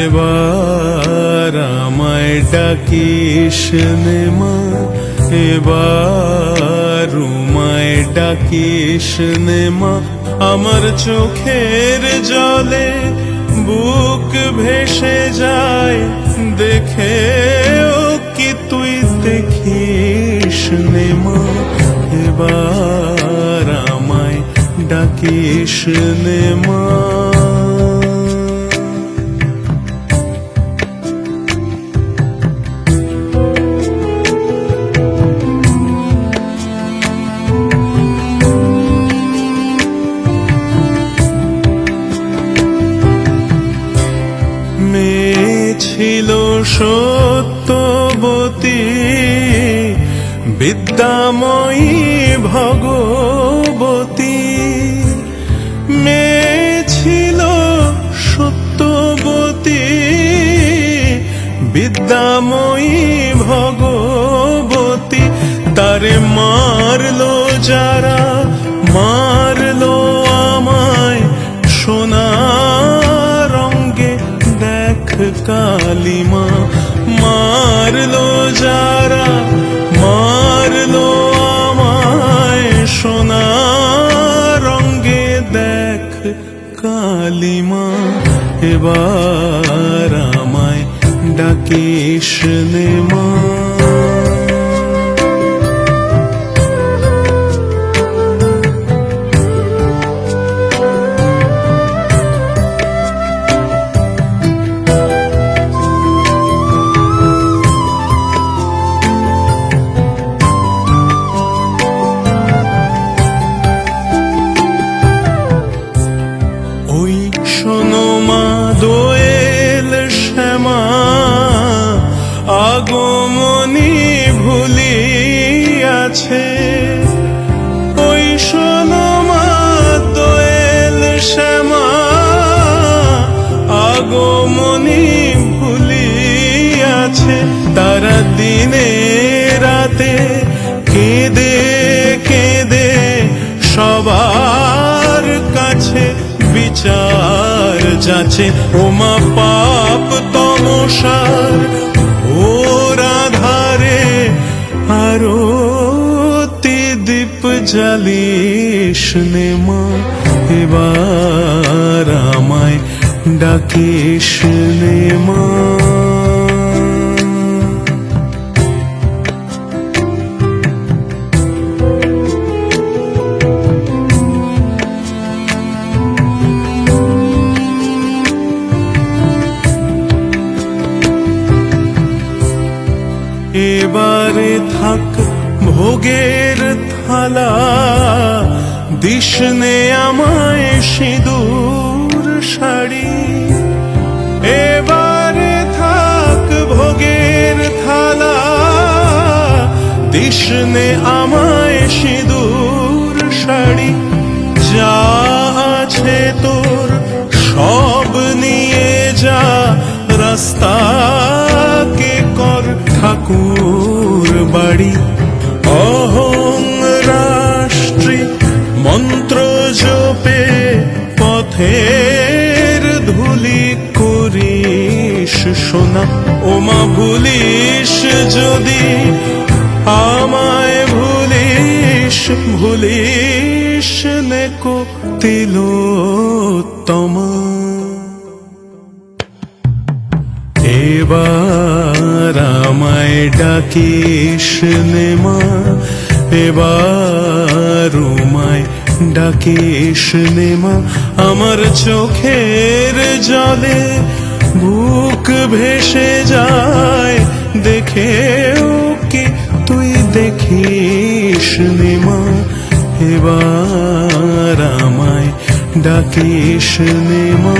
এবার আমায় ডাকিস নে মা, এবার আমায় ডাকিস নে মা। আমার চোখের জলে বুক ভেসে যায়, দেখেও কি তুই দেখিস নে মা। এবার আমায় ডাকিস নে মা। ছিল সত্যবতী বিদ্যাময়ী ভগবতী, মেয়ে ছিল সত্যবতী বিদ্যাময়ী ভগবতী। তারে মারলো যারা, মারলো আমায় সোনা রঙ্গে দেখ কালিমা। মারলো যারা, মারলো আমায় সোনা রঙ্গে দেখ কালিমা। এবার আমায় ডাকিস নে মা। দোয়েল শ্যামা আগমনী ভুলিয়াছে, ওই শোনো মা দোয়েল শ্যামা আগমনী ভুলিয়াছে। তারা দিনে রাতে কেঁদে কেঁদে সবার কাছে বিচার যাচ্ছে। ওমা পাপ তমসার ওর আধারে আরতি দীপ জ্বালিস নে মা। এবার আমায় ডাকিস নে মা। এবারে থাক ভোগের থালা, দিস নে আমায় সিঁদুর শাড়ি। এবারে থাক ভোগের থালা, দিস নে আমায় সিঁদুর শাড়ি। যা আছে তোর সব নিয়ে যা, রাস্তাকে কর ঠাকুর বাড়ি। অহং রাষ্ট্রী মন্ত্র জপে পথের ধুলি করিস সোনা। ওমা ভুলিস যদি আমায়, ভুলিস ভুলিস নে কো তিলোত্তমা। এবার আমায় ডাকিস নে মা, এবার আমায় ডাকিস নে মা। আমার চোখের জলে বুক ভেসে যায়, দেখেও কি তুই দেখিস নে মা। এবার আমায় ডাকিস নে মা।